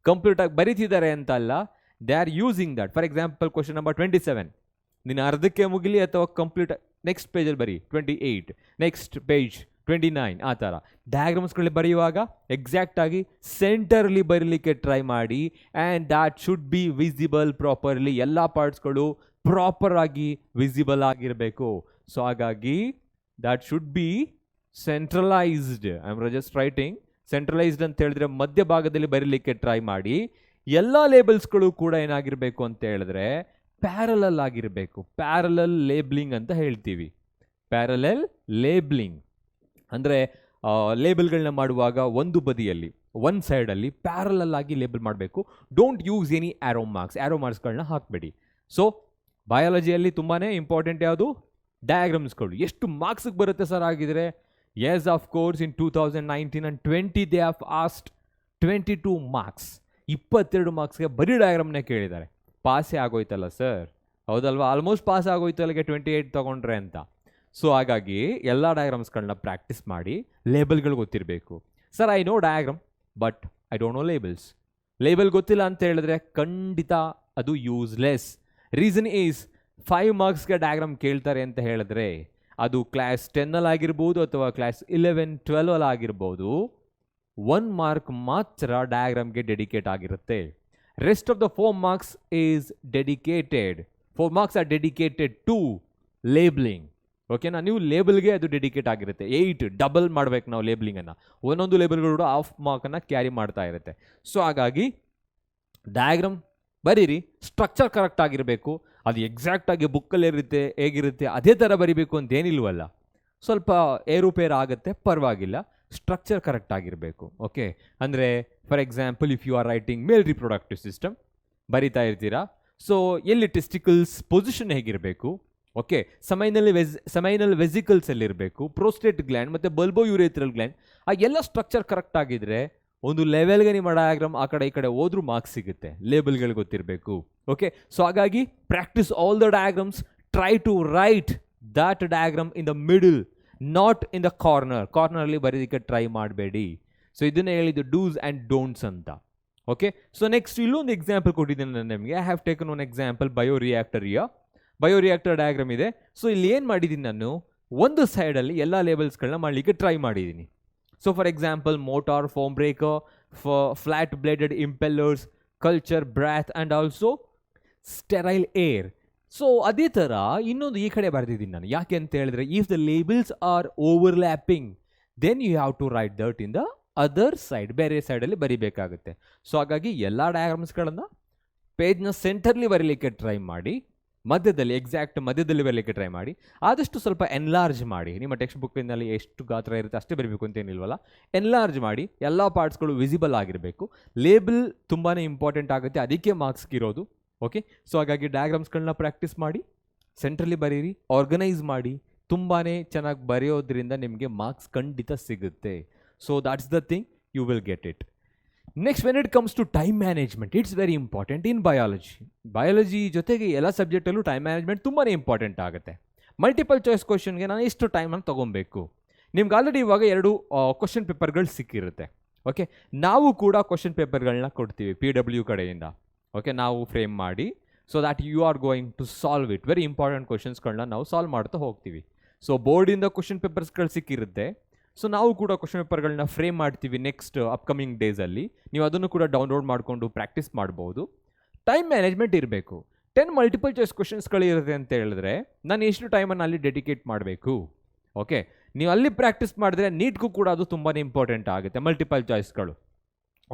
ಕಂಪ್ಲೀಟಾಗಿ ಬರೀತಿದ್ದಾರೆ ಅಂತ ಅಲ್ಲ, they are using that. For example question number 27 ನೀನು ಅರ್ಧಕ್ಕೆ ಮುಗಿಲಿ ಅಥವಾ ಕಂಪ್ಲೀಟ್ ನೆಕ್ಸ್ಟ್ ಪೇಜಲ್ಲಿ ಬರೀ 28, ನೆಕ್ಸ್ಟ್ ಪೇಜ್ 29, ಆ ಥರ ಡಯಾಗ್ರಾಮ್ಸ್ಗಳಲ್ಲಿ ಬರೆಯುವಾಗ ಎಕ್ಸಾಕ್ಟಾಗಿ ಸೆಂಟರ್ಲಿ ಬರೀಲಿಕ್ಕೆ ಟ್ರೈ ಮಾಡಿ. And that should be visible properly, ಎಲ್ಲ ಪಾರ್ಟ್ಸ್ಗಳು ಪ್ರಾಪರಾಗಿ ವಿಸಿಬಲ್ ಆಗಿರಬೇಕು. ಸೊ ಹಾಗಾಗಿ that should be centralised. I am just writing centralised ಅಂತ ಹೇಳಿದ್ರೆ ಮಧ್ಯಭಾಗದಲ್ಲಿ ಬರೀಲಿಕ್ಕೆ ಟ್ರೈ ಮಾಡಿ. ಎಲ್ಲ ಲೇಬಲ್ಸ್ಗಳು ಕೂಡ ಏನಾಗಿರಬೇಕು ಅಂತ ಹೇಳಿದ್ರೆ ಪ್ಯಾರಲಲ್ ಆಗಿರಬೇಕು. ಪ್ಯಾರಲಲ್ ಲೇಬ್ಲಿಂಗ್ ಅಂತ ಹೇಳ್ತೀವಿ. ಪ್ಯಾರಲಲ್ ಲೇಬ್ಲಿಂಗ್ ಅಂದರೆ ಲೇಬಲ್ಗಳನ್ನ ಮಾಡುವಾಗ ಒಂದು ಬದಿಯಲ್ಲಿ, ಒಂದು ಸೈಡಲ್ಲಿ ಪ್ಯಾರಲಲ್ ಆಗಿ ಲೇಬಲ್ ಮಾಡಬೇಕು. ಡೋಂಟ್ ಯೂಸ್ ಎನಿ ಆ್ಯರೋ ಮಾರ್ಕ್ಸ್ಗಳನ್ನ ಹಾಕಬೇಡಿ. ಸೊ ಬಯಾಲಜಿಯಲ್ಲಿ ತುಂಬಾ ಇಂಪಾರ್ಟೆಂಟ್ ಯಾವುದು? ಡಯಾಗ್ರಾಮ್ಸ್ಗಳು. ಎಷ್ಟು ಮಾರ್ಕ್ಸಿಗೆ ಬರುತ್ತೆ ಸರ್ ಆಗಿದ್ರೆ? Yes of course, in 2019 and 20 they have asked 22 marks. 22 ಮಾರ್ಕ್ಸ್ಗೆ ಬರೀ ಡಯಾಗ್ರಾಮ್ನೇ ಕೇಳಿದ್ದಾರೆ. ಪಾಸೇ ಆಗೋಯ್ತಲ್ಲ ಸರ್, ಹೌದಲ್ವಾ? ಆಲ್ಮೋಸ್ಟ್ ಪಾಸ್ ಆಗೋಯ್ತಲ್ಲಿಗೆ 28 ತೊಗೊಂಡ್ರೆ ಅಂತ. ಸೊ ಹಾಗಾಗಿ ಎಲ್ಲ ಡಯಾಗ್ರಾಮ್ಸ್ಗಳನ್ನ ಪ್ರಾಕ್ಟೀಸ್ ಮಾಡಿ, ಲೇಬಲ್ಗಳು ಗೊತ್ತಿರಬೇಕು. Sir I know diagram but I don't know labels. Label ಗೊತ್ತಿಲ್ಲ ಅಂತ ಹೇಳಿದ್ರೆ ಖಂಡಿತ ಅದು ಯೂಸ್ಲೆಸ್. ರೀಸನ್ ಈಸ್ 5 ಮಾರ್ಕ್ಸ್ಗೆ ಡಯಾಗ್ರಾಮ್ ಕೇಳ್ತಾರೆ ಅಂತ ಹೇಳಿದ್ರೆ ಅದು ಕ್ಲಾಸ್ 10 ಆಗಿರ್ಬೋದು ಅಥವಾ ಕ್ಲಾಸ್ 11, 12 ಆಗಿರ್ಬೋದು, 1 ಮಾರ್ಕ್ ಮಾತ್ರ ಡಯಾಗ್ರಾಮ್ಗೆ ಡೆಡಿಕೇಟ್ ಆಗಿರುತ್ತೆ. Rest of the 4 marks is dedicated. 4 marks are dedicated to labelling. ಓಕೆನಾ? ನೀವು ಲೇಬಲ್ಗೆ ಅದು ಡೆಡಿಕೇಟ್ ಆಗಿರುತ್ತೆ. 8 ಡಬಲ್ ಮಾಡ್ಬೇಕು ನಾವು ಲೇಬಲಿಂಗನ್ನು. ಒಂದೊಂದು ಲೇಬಲ್ಗಳು ಹಾಫ್ ಮಾರ್ಕನ್ನು ಕ್ಯಾರಿ ಮಾಡ್ತಾ ಇರುತ್ತೆ. ಸೊ ಹಾಗಾಗಿ ಡಯಾಗ್ರಾಮ್ ಬರೀರಿ, ಸ್ಟ್ರಕ್ಚರ್ ಕರೆಕ್ಟ್ ಆಗಿರಬೇಕು. ಅದು ಎಕ್ಸಾಕ್ಟಾಗಿ ಬುಕ್ಕಲ್ಲಿ ಇರುತ್ತೆ ಹೇಗಿರುತ್ತೆ ಅದೇ ಥರ ಬರಿಬೇಕು ಅಂತ ಏನಿಲ್ವಲ್ಲ. ಸ್ವಲ್ಪ ಏರುಪೇರು ಆಗುತ್ತೆ, ಪರವಾಗಿಲ್ಲ, ಸ್ಟ್ರಕ್ಚರ್ ಕರೆಕ್ಟ್ ಆಗಿರಬೇಕು. ಓಕೆ, ಅಂದರೆ for example if you are writing male reproductive system ಬರಿತಾ ಇರ್ತೀರಾ. ಸೊ ಎಲ್ಲಿ ಟೆಸ್ಟಿಕಲ್ಸ್ ಪೊಸಿಷನ್ ಹೇಗಿರಬೇಕು, ಓಕೆ, ಸಮೈನಲ್ ವೆಸಿಕಲ್ಸ್ ಎಲ್ಲಿರಬೇಕು, ಪ್ರೋಸ್ಟೇಟ್ ಗ್ಲ್ಯಾಂಡ್ ಮತ್ತು ಬಲ್ಬೋ ಯುರೇಥ್ರಲ್ ಗ್ಲ್ಯಾಂಡ್, ಆ ಎಲ್ಲ ಸ್ಟ್ರಕ್ಚರ್ ಕರೆಕ್ಟ್ ಆಗಿದ್ರೆ ಒಂದು ಲೆವೆಲ್ಗೆ ನಿಮ್ಮ ಡಯಾಗ್ರಾಮ್ ಆ ಕಡೆ ಈ ಕಡೆ ಹೋದ್ರೂ ಮಾರ್ಕ್ಸ್ ಸಿಗುತ್ತೆ. ಲೇಬಲ್ಗಳು ಗೊತ್ತಿರಬೇಕು. ಓಕೆ, ಸೊ ಹಾಗಾಗಿ practice all the diagrams. Try to write that diagram in the middle, not in the ಕಾರ್ನರಲ್ಲಿ ಬರೀದಕ್ಕೆ ಟ್ರೈ ಮಾಡಬೇಡಿ. ಸೊ ಇದನ್ನೇ ಹೇಳಿದ್ದು ಡೂಸ್ ಆ್ಯಂಡ್ ಡೋಂಟ್ಸ್ ಅಂತ. ಓಕೆ, ಸೊ ನೆಕ್ಸ್ಟ್ ಇಲ್ಲೊಂದು ಎಕ್ಸಾಂಪಲ್ ಕೊಟ್ಟಿದ್ದೀನಿ ನಾನು ನಿಮಗೆ. I have taken one example bioreactor diagram ಇದೆ. ಸೊ ಇಲ್ಲಿ ಏನು ಮಾಡಿದ್ದೀನಿ ನಾನು, ಒಂದು ಸೈಡಲ್ಲಿ ಎಲ್ಲ ಲೇಬಲ್ಸ್ಗಳನ್ನ ಮಾಡಲಿಕ್ಕೆ ಟ್ರೈ ಮಾಡಿದ್ದೀನಿ. So for example motor, foam breaker, flat bladed impellers, culture, broth and also sterile air. So ಅದೇ ಥರ ಇನ್ನೊಂದು ಈ ಕಡೆ ಬರೆದಿದ್ದೀನಿ ನಾನು. ಯಾಕೆ ಅಂತ ಹೇಳಿದ್ರೆ if the labels are overlapping then you have to write that in the other side, ಬೇರೆ ಸೈಡಲ್ಲಿ ಬರಿಬೇಕಾಗುತ್ತೆ. ಸೊ ಹಾಗಾಗಿ ಎಲ್ಲ ಡಯಾಗ್ರಾಮ್ಸ್ಗಳನ್ನು ಪೇಜ್ನ ಸೆಂಟರ್ಲಿ ಬರೀಲಿಕ್ಕೆ ಟ್ರೈ ಮಾಡಿ, ಮಧ್ಯದಲ್ಲಿ ಬರಲಿಕ್ಕೆ ಟ್ರೈ ಮಾಡಿ. ಆದಷ್ಟು ಸ್ವಲ್ಪ ಎನ್ಲಾರ್ಜ್ ಮಾಡಿ. ನಿಮ್ಮ ಟೆಕ್ಸ್ಟ್ ಬುಕ್ಕಿನಲ್ಲಿ ಎಷ್ಟು ಗಾತ್ರ ಇರುತ್ತೆ ಅಷ್ಟೇ ಬರಬೇಕು ಅಂತೇನಿಲ್ವಲ್ಲ, ಎನ್ಲಾರ್ಜ್ ಮಾಡಿ. ಎಲ್ಲ ಪಾರ್ಟ್ಸ್ಗಳು ವಿಸಿಬಲ್ ಆಗಿರಬೇಕು. ಲೇಬಲ್ ತುಂಬಾ ಇಂಪಾರ್ಟೆಂಟ್ ಆಗುತ್ತೆ, ಅದಕ್ಕೆ ಮಾರ್ಕ್ಸ್ಗೆ ಇರೋದು. ಓಕೆ, ಸೊ ಹಾಗಾಗಿ ಡಯಾಗ್ರಾಮ್ಸ್ಗಳನ್ನ ಪ್ರಾಕ್ಟೀಸ್ ಮಾಡಿ, ಸೆಂಟ್ರಲ್ಲಿ ಬರೀರಿ, ಆರ್ಗನೈಸ್ ಮಾಡಿ, ತುಂಬಾ ಚೆನ್ನಾಗಿ ಬರೆಯೋದ್ರಿಂದ ನಿಮಗೆ ಮಾರ್ಕ್ಸ್ ಖಂಡಿತ ಸಿಗುತ್ತೆ. So that's the thing, you will get it. Next, when it comes to time management, it's very important in biology ಜೊತೆಗೆ ಎಲ್ಲ ಸಬ್ಜೆಕ್ಟಲ್ಲೂ ಟೈಮ್ ಮ್ಯಾನೇಜ್ಮೆಂಟ್ ತುಂಬಾ ಇಂಪಾರ್ಟೆಂಟ್ ಆಗುತ್ತೆ. ಮಲ್ಟಿಪಲ್ ಚಾಯ್ಸ್ ಕ್ವಶನ್ಗೆ ನಾನು ಎಷ್ಟು ಟೈಮನ್ನು ತೊಗೊಬೇಕು? ನಿಮ್ಗೆ ಆಲ್ರೆಡಿ ಇವಾಗ 2 ಕ್ವಶನ್ ಪೇಪರ್ಗಳು ಸಿಕ್ಕಿರುತ್ತೆ. ಓಕೆ, ನಾವು ಕೂಡ ಕ್ವಶನ್ ಪೇಪರ್ಗಳನ್ನ ಕೊಡ್ತೀವಿ PW ಕಡೆಯಿಂದ. ಓಕೆ, ನಾವು ಫ್ರೇಮ್ ಮಾಡಿ, so that you are going to solve it. Very important ಕ್ವಶನ್ಸ್ಗಳನ್ನ ನಾವು ಸಾಲ್ವ್ ಮಾಡ್ತಾ ಹೋಗ್ತೀವಿ. ಸೊ ಬೋರ್ಡಿಂದ ಕ್ವಶನ್ ಪೇಪರ್ಸ್ಗಳು ಸಿಕ್ಕಿರುತ್ತೆ. ಸೊ ನಾವು ಕೂಡ ಕ್ವಶನ್ ಪೇಪರ್ಗಳನ್ನ ಫ್ರೇಮ್ ಮಾಡ್ತೀವಿ ನೆಕ್ಸ್ಟ್ ಅಪ್ಕಮಿಂಗ್ ಡೇಸಲ್ಲಿ. ನೀವು ಅದನ್ನು ಕೂಡ ಡೌನ್ಲೋಡ್ ಮಾಡಿಕೊಂಡು ಪ್ರಾಕ್ಟೀಸ್ ಮಾಡ್ಬೋದು. ಟೈಮ್ ಮ್ಯಾನೇಜ್ಮೆಂಟ್ ಇರಬೇಕು. 10 ಮಲ್ಟಿಪಲ್ ಚಾಯ್ಸ್ ಕ್ವಶನ್ಸ್ಗಳಿರುತ್ತೆ ಅಂತ ಹೇಳಿದ್ರೆ ನಾನು ಎಷ್ಟು ಟೈಮನ್ನು ಅಲ್ಲಿ ಡೆಡಿಕೇಟ್ ಮಾಡಬೇಕು? ಓಕೆ, ನೀವು ಅಲ್ಲಿ ಪ್ರಾಕ್ಟೀಸ್ ಮಾಡಿದ್ರೆ ನೀಟ್ಗೂ ಕೂಡ ಅದು ತುಂಬಾ ಇಂಪಾರ್ಟೆಂಟ್ ಆಗುತ್ತೆ, ಮಲ್ಟಿಪಲ್ ಚಾಯ್ಸ್ಗಳು.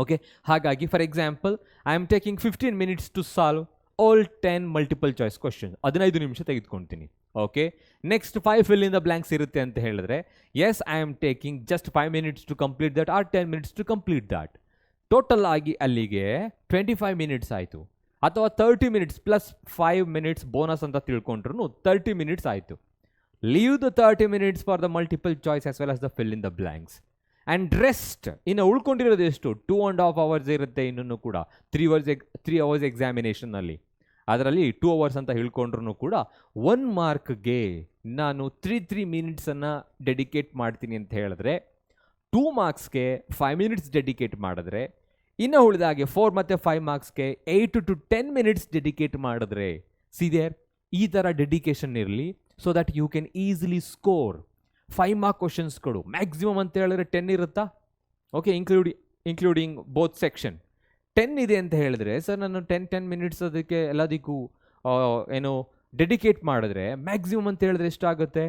ಓಕೆ, ಹಾಗಾಗಿ for example I am taking 15 minutes to solve all 10 multiple choice question. 15 ನಿಮಿಷ ತೆಗೆದುಕೊಳ್ತೀನಿ. Okay, next 5 fill in the blanks ಇರುತ್ತೆ ಅಂತ ಹೇಳಿದ್ರೆ yes, I am taking just 5 minutes to complete that or 10 minutes to complete that. Total ಆಗಿ ಅಲ್ಲಿಗೆ 25 minutes ಆಯಿತು. ಅಥವಾ 30 minutes plus 5 minutes bonus ಅಂತ ತಿಳ್ಕೊಂಡ್ರು 30 minutes ಆಯಿತು. Leave the 30 minutes for the multiple choice as well as the fill in the blanks. And rest, ಇನ್ನು ಉಳ್ಕೊಂಡಿರೋದು ಎಷ್ಟು? 2.5 hours ಇರುತ್ತೆ. ಇನ್ನೂ ಕೂಡ 3 hours ಎಕ್ಸಾಮಿನೇಷನ್ನಲ್ಲಿ. ಅದರಲ್ಲಿ 2 hours ಅಂತ ಹೇಳ್ಕೊಂಡ್ರು ಕೂಡ 1 markಗೆ ನಾನು 3 minutesನ್ನು ಡೆಡಿಕೇಟ್ ಮಾಡ್ತೀನಿ ಅಂತ ಹೇಳಿದ್ರೆ 2 marksಗೆ 5 minutes ಡೆಡಿಕೇಟ್ ಮಾಡಿದ್ರೆ ಇನ್ನು ಉಳಿದಾಗೆ 4 ಮತ್ತು 5 marksಗೆ 8 to 10 minutes ಡೆಡಿಕೇಟ್ ಮಾಡಿದ್ರೆ ಸಿದೇರ್ ಈ ಥರ ಡೆಡಿಕೇಶನ್ ಇರಲಿ. So that you can easily score 5 mark ಕ್ವಶನ್ಸ್ಗಳು. ಮ್ಯಾಕ್ಸಿಮಮ್ ಅಂತ ಹೇಳಿದ್ರೆ 10 ಇರುತ್ತಾ? ಓಕೆ, ಇನ್ಕ್ಲೂಡಿಂಗ್ ಬೋತ್ ಸೆಕ್ಷನ್ 10 ಇದೆ ಅಂತ ಹೇಳಿದ್ರೆ ಸರ್ ನಾನು 10 minutes ಅದಕ್ಕೆ ಎಲ್ಲದಕ್ಕೂ ಏನು ಡೆಡಿಕೇಟ್ ಮಾಡಿದ್ರೆ ಮ್ಯಾಕ್ಸಿಮಮ್ ಅಂತ ಹೇಳಿದ್ರೆ ಎಷ್ಟಾಗುತ್ತೆ?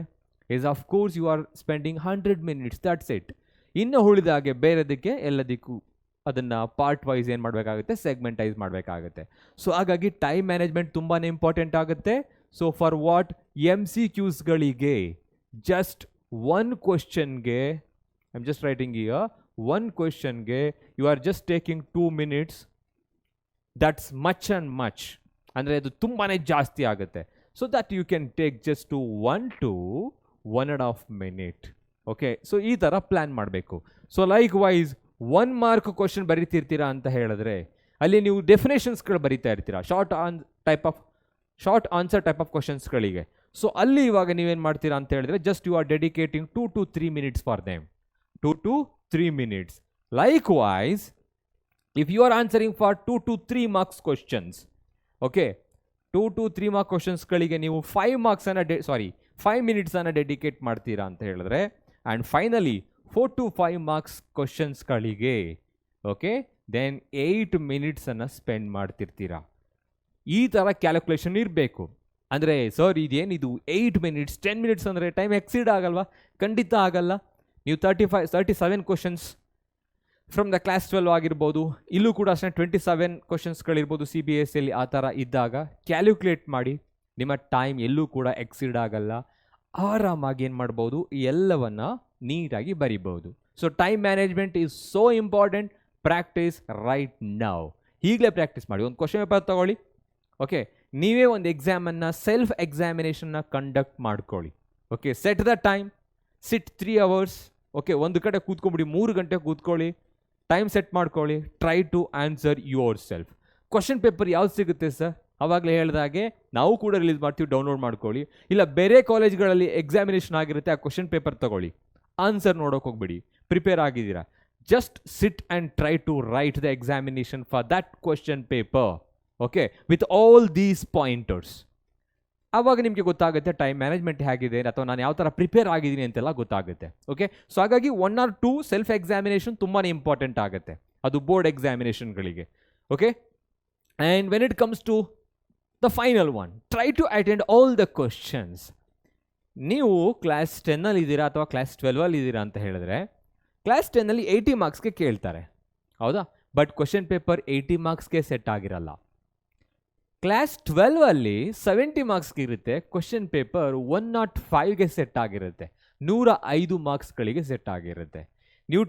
Yes of course you are spending 100 minutes, that's it. ಇನ್ನು ಉಳಿದಾಗೆ ಬೇರೆದಕ್ಕೆ ಎಲ್ಲದಕ್ಕೂ ಅದನ್ನು ಪಾರ್ಟ್ ವೈಸ್ ಏನು ಮಾಡಬೇಕಾಗುತ್ತೆ? ಸೆಗ್ಮೆಂಟೈಸ್ ಮಾಡಬೇಕಾಗುತ್ತೆ. ಸೊ ಹಾಗಾಗಿ ಟೈಮ್ ಮ್ಯಾನೇಜ್ಮೆಂಟ್ ತುಂಬಾ ಇಂಪಾರ್ಟೆಂಟ್ ಆಗುತ್ತೆ. ಸೊ ಫಾರ್ ವಾಟ್ MCQsಗಳಿಗೆ ಜಸ್ಟ್ 1 questionಗೆ I am just writing here 1 questionಗೆ you are just taking 2 minutes. That's much and much, ಅಂದರೆ ಅದು ತುಂಬಾ ಜಾಸ್ತಿ ಆಗುತ್ತೆ. So that you can take just to 1 to 1.5 minutes. ಓಕೆ, ಸೊ ಈ ಥರ ಪ್ಲ್ಯಾನ್ ಮಾಡಬೇಕು. So likewise 1 mark question ಬರೀತಿರ್ತೀರಾ ಅಂತ ಹೇಳಿದ್ರೆ ಅಲ್ಲಿ ನೀವು ಡೆಫಿನೇಷನ್ಸ್ಗಳು ಬರೀತಾ ಇರ್ತೀರಾ, ಶಾರ್ಟ್ ಆನ್ಸರ್ ಟೈಪ್ ಆಫ್ ಕ್ವಶನ್ಸ್ಗಳಿಗೆ. ಸೊ ಅಲ್ಲಿ ಇವಾಗ ನೀವೇನು ಮಾಡ್ತೀರಾ ಅಂತ ಹೇಳಿದ್ರೆ just you are dedicating 2 to 3 minutes for them. 2 to 3 minutes. Likewise if you are answering for 2 to 3 marks questions, okay, 2 to 3 mark ಕ್ವಶನ್ಸ್ಗಳಿಗೆ ನೀವು 5 minutesನ್ನು ಡೆಡಿಕೇಟ್ ಮಾಡ್ತೀರಾ ಅಂತ ಹೇಳಿದ್ರೆ ಆ್ಯಂಡ್ ಫೈನಲಿ 4 to 5 marks ಕ್ವಶನ್ಸ್ಗಳಿಗೆ ಓಕೆ ದೆನ್ 8 minutesನ್ನು ಸ್ಪೆಂಡ್ ಮಾಡ್ತಿರ್ತೀರಾ. ಈ ಥರ ಕ್ಯಾಲ್ಕುಲೇಷನ್ ಇರಬೇಕು. ಅಂದರೆ ಸರ್ ಇದೇನಿದು 8 minutes 10 minutes ಅಂದರೆ ಟೈಮ್ ಎಕ್ಸೀಡ್ ಆಗಲ್ವಾ? ಖಂಡಿತ ಆಗಲ್ಲ. ನೀವು 37 ಕ್ವಶನ್ಸ್ ಫ್ರಮ್ ದ ಕ್ಲಾಸ್ 12 ಆಗಿರ್ಬೋದು, ಇಲ್ಲೂ ಕೂಡ ಅಷ್ಟೇ 27 ಕ್ವಶನ್ಸ್ಗಳಿರ್ಬೋದು CBSEಯಲ್ಲಿ. ಆ ಥರ ಇದ್ದಾಗ ಕ್ಯಾಲ್ಕುಲೇಟ್ ಮಾಡಿ, ನಿಮ್ಮ ಟೈಮ್ ಎಲ್ಲೂ ಕೂಡ ಎಕ್ಸೀಡ್ ಆಗಲ್ಲ. ಆರಾಮಾಗಿ ಏನು ಮಾಡ್ಬೋದು? ಎಲ್ಲವನ್ನು ನೀಟಾಗಿ ಬರಿಬೋದು. So time management is so important. Practice right now. ಈಗಲೇ ಪ್ರಾಕ್ಟೀಸ್ ಮಾಡಿ. ಒಂದು ಕ್ವಶನ್ ಪೇಪರ್ ತಗೊಳ್ಳಿ. ಓಕೆ, ನೀವೇ ಒಂದು ಎಕ್ಸಾಮನ್ನು ಸೆಲ್ಫ್ ಎಕ್ಸಾಮಿನೇಷನ್ನ ಕಂಡಕ್ಟ್ ಮಾಡ್ಕೊಳ್ಳಿ. Okay, set the time, sit 3 hours. Okay, ಒಂದು ಕಡೆ ಕೂತ್ಕೊಂಬಿಡಿ, 3 ಗಂಟೆ ಕೂತ್ಕೊಳ್ಳಿ, ಟೈಮ್ ಸೆಟ್ ಮಾಡ್ಕೊಳ್ಳಿ. Try to answer yourself. Question paper ಯಾವ್ದು ಸಿಗುತ್ತೆ ಸರ್? ಆವಾಗಲೇ ಹೇಳಿದಾಗೆ ನಾವು ಕೂಡ ರಿಲೀಸ್ ಮಾಡ್ತೀವಿ, ಡೌನ್ಲೋಡ್ ಮಾಡ್ಕೊಳ್ಳಿ. ಇಲ್ಲ ಬೇರೆ ಕಾಲೇಜ್ಗಳಲ್ಲಿ ಎಕ್ಸಾಮಿನೇಷನ್ ಆಗಿರುತ್ತೆ, ಆ ಕ್ವಶನ್ ಪೇಪರ್ ತಗೊಳ್ಳಿ. ಆನ್ಸರ್ ನೋಡೋಕೆ ಹೋಗ್ಬಿಡಿ, ಪ್ರಿಪೇರ್ ಆಗಿದ್ದೀರಾ. Just sit and try to write the examination for that question paper. Okay, with all these pointers. ಆವಾಗ ನಿಮಗೆ ಗೊತ್ತಾಗುತ್ತೆ ಟೈಮ್ ಮ್ಯಾನೇಜ್ಮೆಂಟ್ ಹೇಗಿದೆ ಅಥವಾ ನಾನು ಯಾವ ಥರ ಪ್ರಿಪೇರ್ ಆಗಿದ್ದೀನಿ ಅಂತೆಲ್ಲ ಗೊತ್ತಾಗುತ್ತೆ. ಓಕೆ, ಸೊ ಹಾಗಾಗಿ 1 or 2 ಸೆಲ್ಫ್ ಎಕ್ಸಾಮಿನೇಷನ್ ತುಂಬಾ ಇಂಪಾರ್ಟೆಂಟ್ ಆಗುತ್ತೆ, ಅದು ಬೋರ್ಡ್ ಎಕ್ಸಾಮಿನೇಷನ್ಗಳಿಗೆ. Okay, and when it comes to the final one, try to attend all the questions. ನೀವು ಕ್ಲಾಸ್ 10 ಇದ್ದೀರಾ ಅಥವಾ ಕ್ಲಾಸ್ 12 ಇದ್ದೀರಾ ಅಂತ ಹೇಳಿದ್ರೆ ಕ್ಲಾಸ್ 10 80 marksಗೆ ಕೇಳ್ತಾರೆ, ಹೌದಾ? ಬಟ್ ಕ್ವಶನ್ ಪೇಪರ್ 80 marksಗೆ ಸೆಟ್ ಆಗಿರಲ್ಲ. ಕ್ಲಾಸ್ 12 70 marksಗೆ ಇರುತ್ತೆ, ಕ್ವಶನ್ ಪೇಪರ್ 105ಗೆ ಸೆಟ್ ಆಗಿರುತ್ತೆ, 105 marksಗಳಿಗೆ ಸೆಟ್ ಆಗಿರುತ್ತೆ. ನೀವು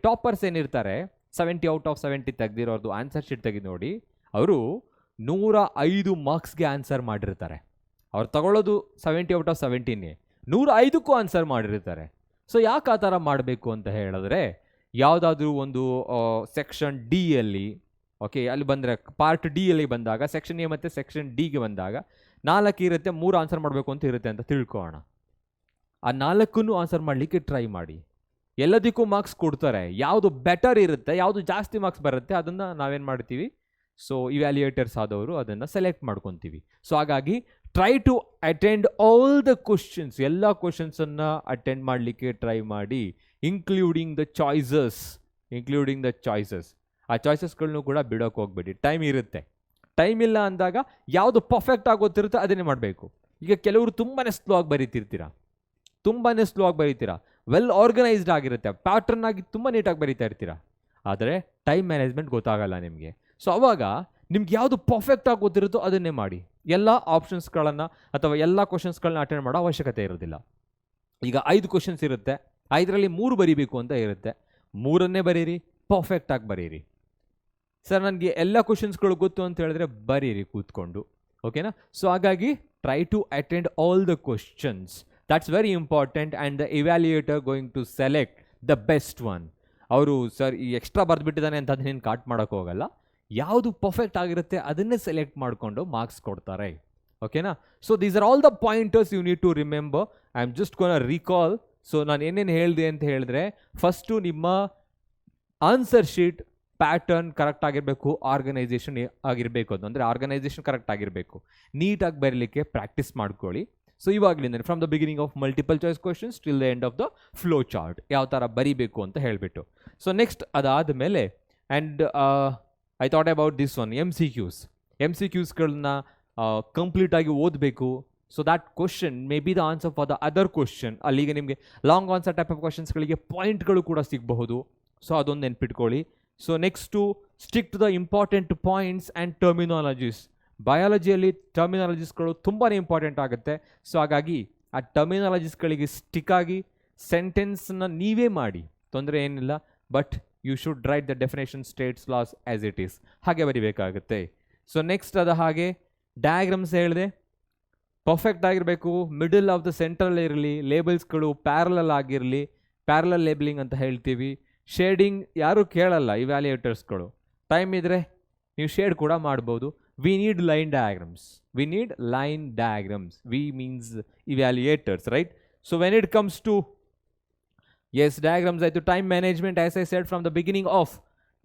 ಟಾಪರ್ಸ್ ಏನಿರ್ತಾರೆ 70 out of 70 ತೆಗೆದಿರೋದು ಆನ್ಸರ್ ಶೀಟ್ ತೆಗೆದು ನೋಡಿ, ಅವರು 105 marksಗೆ ಆನ್ಸರ್ ಮಾಡಿರ್ತಾರೆ, ಅವ್ರು ತಗೊಳ್ಳೋದು 70 ಔಟ್ ಆಫ್ 70ನೇ, 105ಕ್ಕೂ ಆನ್ಸರ್ ಮಾಡಿರ್ತಾರೆ. ಸೊ ಯಾಕೆ ಆ ಥರ ಮಾಡಬೇಕು ಅಂತ ಹೇಳಿದ್ರೆ, ಯಾವುದಾದ್ರೂ ಒಂದು ಸೆಕ್ಷನ್ ಡಿಯಲ್ಲಿ, ಓಕೆ, ಅಲ್ಲಿ ಬಂದರೆ ಪಾರ್ಟ್ ಡಿಯಲ್ಲಿ ಬಂದಾಗ ಸೆಕ್ಷನ್ ಎ ಮತ್ತು ಸೆಕ್ಷನ್ ಡಿಗೆ ಬಂದಾಗ 4 ಇರುತ್ತೆ, 3 ಆನ್ಸರ್ ಮಾಡಬೇಕು ಅಂತ ಇರುತ್ತೆ ಅಂತ ತಿಳ್ಕೊಳ್ಳೋಣ. ಆ 4ಕ್ಕೂ ಆನ್ಸರ್ ಮಾಡಲಿಕ್ಕೆ ಟ್ರೈ ಮಾಡಿ. ಎಲ್ಲದಕ್ಕೂ ಮಾರ್ಕ್ಸ್ ಕೊಡ್ತಾರೆ, ಯಾವುದು ಬೆಟರ್ ಇರುತ್ತೆ, ಯಾವುದು ಜಾಸ್ತಿ ಮಾರ್ಕ್ಸ್ ಬರುತ್ತೆ ಅದನ್ನು ನಾವೇನು ಮಾಡ್ತೀವಿ, ಸೊ ಇವ್ಯಾಲ್ಯೂಯೇಟರ್ಸ್ ಆದವರು ಅದನ್ನು ಸೆಲೆಕ್ಟ್ ಮಾಡ್ಕೊತೀವಿ. ಸೊ ಹಾಗಾಗಿ try to attend all the questions, ಎಲ್ಲ ಕ್ವಶನ್ಸನ್ನು ಅಟೆಂಡ್ ಮಾಡಲಿಕ್ಕೆ ಟ್ರೈ ಮಾಡಿ, ಇನ್ಕ್ಲೂಡಿಂಗ್ ದ ಚಾಯ್ಸಸ್. ಆ ಚಾಯ್ಸಸ್ಗಳನ್ನೂ ಕೂಡ ಬಿಡೋಕೆ ಹೋಗ್ಬೇಡಿ, ಟೈಮ್ ಇರುತ್ತೆ. ಟೈಮ್ ಇಲ್ಲ ಅಂದಾಗ ಯಾವುದು ಪರ್ಫೆಕ್ಟ್ ಆಗಿ ಗೊತ್ತಿರುತ್ತೋ ಅದನ್ನೇ ಮಾಡಬೇಕು. ಈಗ ಕೆಲವರು ತುಂಬಾ ಸ್ಲೋ ಆಗಿ ಬರೀತೀರಾ, ವೆಲ್ ಆರ್ಗನೈಸ್ಡ್ ಆಗಿರುತ್ತೆ, ಪ್ಯಾಟ್ರನ್ ಆಗಿ ತುಂಬ ನೀಟಾಗಿ ಬರೀತಾ ಇರ್ತೀರಾ, ಆದರೆ ಟೈಮ್ ಮ್ಯಾನೇಜ್ಮೆಂಟ್ ಗೊತ್ತಾಗಲ್ಲ ನಿಮಗೆ. ಸೊ ಅವಾಗ ನಿಮ್ಗೆ ಯಾವುದು ಪರ್ಫೆಕ್ಟ್ ಆಗಿ ಗೊತ್ತಿರುತ್ತೋ ಅದನ್ನೇ ಮಾಡಿ. ಎಲ್ಲ ಆಪ್ಷನ್ಸ್ಗಳನ್ನು ಅಥವಾ ಎಲ್ಲ ಕ್ವಶನ್ಸ್ಗಳನ್ನ ಅಟೆಂಡ್ ಮಾಡೋ ಅವಶ್ಯಕತೆ ಇರೋದಿಲ್ಲ. ಈಗ 5 ಕ್ವಶನ್ಸ್ ಇರುತ್ತೆ, 5ರಲ್ಲಿ 3 ಬರೀಬೇಕು ಅಂತ ಇರುತ್ತೆ, 3ಅನ್ನೇ ಬರೀರಿ, ಪರ್ಫೆಕ್ಟಾಗಿ ಬರೀರಿ. ಸರ್ ನನಗೆ ಎಲ್ಲ ಕ್ವಶನ್ಸ್ಗಳು ಗೊತ್ತು ಅಂತ ಹೇಳಿದ್ರೆ ಬರೀರಿ ಕೂತ್ಕೊಂಡು, ಓಕೆನಾ. ಸೊ ಹಾಗಾಗಿ try to attend all the questions, that's very important. And the evaluator going to select the best one. ಅವರು ಸರ್ ಈ ಎಕ್ಸ್ಟ್ರಾ ಬರೆದ್ಬಿಟ್ಟಿದ್ದಾನೆ ಅಂತ ಅದನ್ನೇನು ಕಾಟ್ ಮಾಡೋಕ್ಕೆ ಹೋಗಲ್ಲ, ಯಾವುದು ಪರ್ಫೆಕ್ಟ್ ಆಗಿರುತ್ತೆ ಅದನ್ನೇ ಸೆಲೆಕ್ಟ್ ಮಾಡಿಕೊಂಡು ಮಾರ್ಕ್ಸ್ ಕೊಡ್ತಾರೆ, ಓಕೆನಾ. So these are all the pointers you need to remember. I am just gonna recall. So ನಾನು ಏನೇನು ಹೇಳಿದೆ ಅಂತ ಹೇಳಿದ್ರೆ, ಫಸ್ಟು ನಿಮ್ಮ ಆನ್ಸರ್ ಶೀಟ್ ಪ್ಯಾಟರ್ನ್ ಕರೆಕ್ಟ್ ಆಗಿರಬೇಕು, ಆರ್ಗನೈಸೇಷನ್ ಆಗಿರಬೇಕು. ಅದು ಅಂದರೆ ಆರ್ಗನೈಸೇಷನ್ ಕರೆಕ್ಟ್ ಆಗಿರಬೇಕು, ನೀಟಾಗಿ ಬರೀಲಿಕ್ಕೆ ಪ್ರಾಕ್ಟೀಸ್ ಮಾಡ್ಕೊಳ್ಳಿ. ಸೊ ಇವಾಗಲಿಂದ from the beginning of multiple choice questions till the end of the flow chart ಯಾವ ಥರ ಬರೀಬೇಕು ಅಂತ ಹೇಳಿಬಿಟ್ಟು. ಸೊ ನೆಕ್ಸ್ಟ್ ಅದಾದಮೇಲೆ and I thought about this one, MCQsಗಳನ್ನ ಕಂಪ್ಲೀಟಾಗಿ ಓದಬೇಕು. So that question may be the answer for the other question. ಅಲ್ಲಿಗೆ ನಿಮಗೆ ಲಾಂಗ್ ಆನ್ಸರ್ ಟೈಪ್ ಆಫ್ ಕ್ವಶನ್ಸ್ಗಳಿಗೆ ಪಾಯಿಂಟ್ಗಳು ಕೂಡ ಸಿಗಬಹುದು. ಸೊ ಅದೊಂದು ನೆನ್ಪಿಟ್ಕೊಳ್ಳಿ. So next stick to the important points and terminologies. ಬಯಾಲಜಿಯಲ್ಲಿ ಟರ್ಮಿನಾಲಜೀಸ್ಗಳು ತುಂಬಾ ಇಂಪಾರ್ಟೆಂಟ್ ಆಗುತ್ತೆ. ಸೊ ಹಾಗಾಗಿ ಆ ಟರ್ಮಿನಾಲಜೀಸ್ಗಳಿಗೆ ಸ್ಟಿಕ್ ಆಗಿ ಸೆಂಟೆನ್ಸ್ನ ನೀವೇ ಮಾಡಿ, ತೊಂದರೆ ಏನಿಲ್ಲ. But you should write the definition states laws as it is, ಹಾಗೆ ಬರಿಬೇಕಾಗುತ್ತೆ. ಸೊ ನೆಕ್ಸ್ಟ್ ಅದು ಹಾಗೆ ಡಯಾಗ್ರಾಮ್ಸ್ ಹೇಳಿದೆ, ಪರ್ಫೆಕ್ಟ್ ಆಗಿರಬೇಕು, ಮಿಡಲ್ ಆಫ್ ದ ಸೆಂಟ್ರಲ್ ಇರಲಿ, ಲೇಬಲ್ಸ್ಗಳು ಪ್ಯಾರಲಲ್ ಆಗಿರಲಿ, ಪ್ಯಾರಲಲ್ ಲೇಬಲಿಂಗ್ ಅಂತ ಹೇಳ್ತೀವಿ. ಶೇಡಿಂಗ್ ಯಾರೂ ಕೇಳಲ್ಲ ಇವ್ಯಾಲ್ಯೂಯೇಟರ್ಸ್ಗಳು, ಟೈಮ್ ಇದ್ದರೆ ನೀವು ಶೇಡ್ ಕೂಡ ಮಾಡ್ಬೋದು. We need line diagrams, we means evaluators, right? So when it comes to diagrams ಆಯಿತು, time management as I said from the beginning of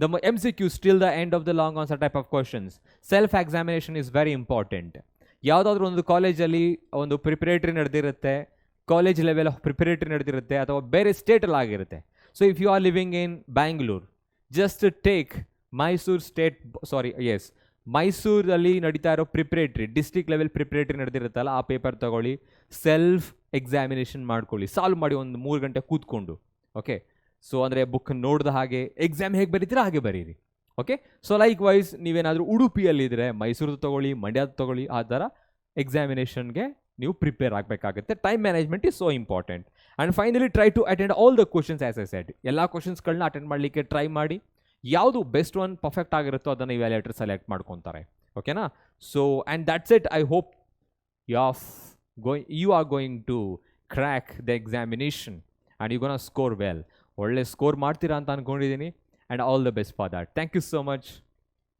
the MCQs till the end of the long answer type of questions. Self examination is very important. ಯಾವುದಾದ್ರೂ ಒಂದು ಕಾಲೇಜಲ್ಲಿ ಒಂದು preparatory ನಡೆದಿರುತ್ತೆ, college level of preparatory ನಡೆದಿರುತ್ತೆ, ಅಥವಾ ಬೇರೆ ಸ್ಟೇಟಲ್ಲಿ ಆಗಿರುತ್ತೆ. So if you are living in Bangalore, just take ಮೈಸೂರಲ್ಲಿ ನಡೀತಾ ಇರೋ ಪ್ರಿಪರೇಟರಿ, ಡಿಸ್ಟ್ರಿಕ್ಟ್ ಲೆವೆಲ್ ಪ್ರಿಪರೇಟರಿ ನಡೆದಿರುತ್ತಲ್ಲ, ಆ ಪೇಪರ್ ತಗೊಳ್ಳಿ, ಸೆಲ್ಫ್ ಎಕ್ಸಾಮಿನೇಷನ್ ಮಾಡ್ಕೊಳ್ಳಿ, ಸಾಲ್ವ್ ಮಾಡಿ ಒಂದು 3 ಗಂಟೆ ಕೂತ್ಕೊಂಡು. ಓಕೆ, ಸೊ ಅಂದರೆ ಬುಕ್ ನೋಡಿದ ಹಾಗೆ ಎಕ್ಸಾಮ್ ಹೇಗೆ ಬರೀತೀರಾ ಹಾಗೆ ಬರೀರಿ. ಓಕೆ, ಸೊ ಲೈಕ್ ವೈಸ್ ನೀವೇನಾದರೂ ಉಡುಪಿಯಲ್ಲಿದ್ದರೆ ಮೈಸೂರು ತೊಗೊಳ್ಳಿ, ಮಂಡ್ಯದ ತೊಗೊಳ್ಳಿ, ಆ ಥರ ಎಕ್ಸಾಮಿನೇಷನ್ಗೆ ನೀವು ಪ್ರಿಪೇರ್ ಆಗಬೇಕಾಗುತ್ತೆ. Time management is so important. And finally try to attend all the questions as I said. ಎಲ್ಲ ಕ್ವಶನ್ಸ್ಗಳನ್ನ ಅಟೆಂಡ್ ಮಾಡಲಿಕ್ಕೆ ಟ್ರೈ ಮಾಡಿ. ಯಾವುದು ಬೆಸ್ಟ್ ಒನ್ ಪರ್ಫೆಕ್ಟ್ ಆಗಿರುತ್ತೋ ಅದನ್ನು ಇವ್ಯಾಲ್ಯೂಯೇಟರ್ ಸೆಲೆಕ್ಟ್ ಮಾಡ್ಕೊತಾರೆ. ಓಕೆನಾ? So and that's it. I hope you are going to crack the examination and you're gonna score well. ಒಳ್ಳೆ score ಮಾಡ್ತೀರಾ ಅಂತ ಅಂದ್ಕೊಂಡಿದ್ದೀನಿ. And all the best for that. Thank you so much.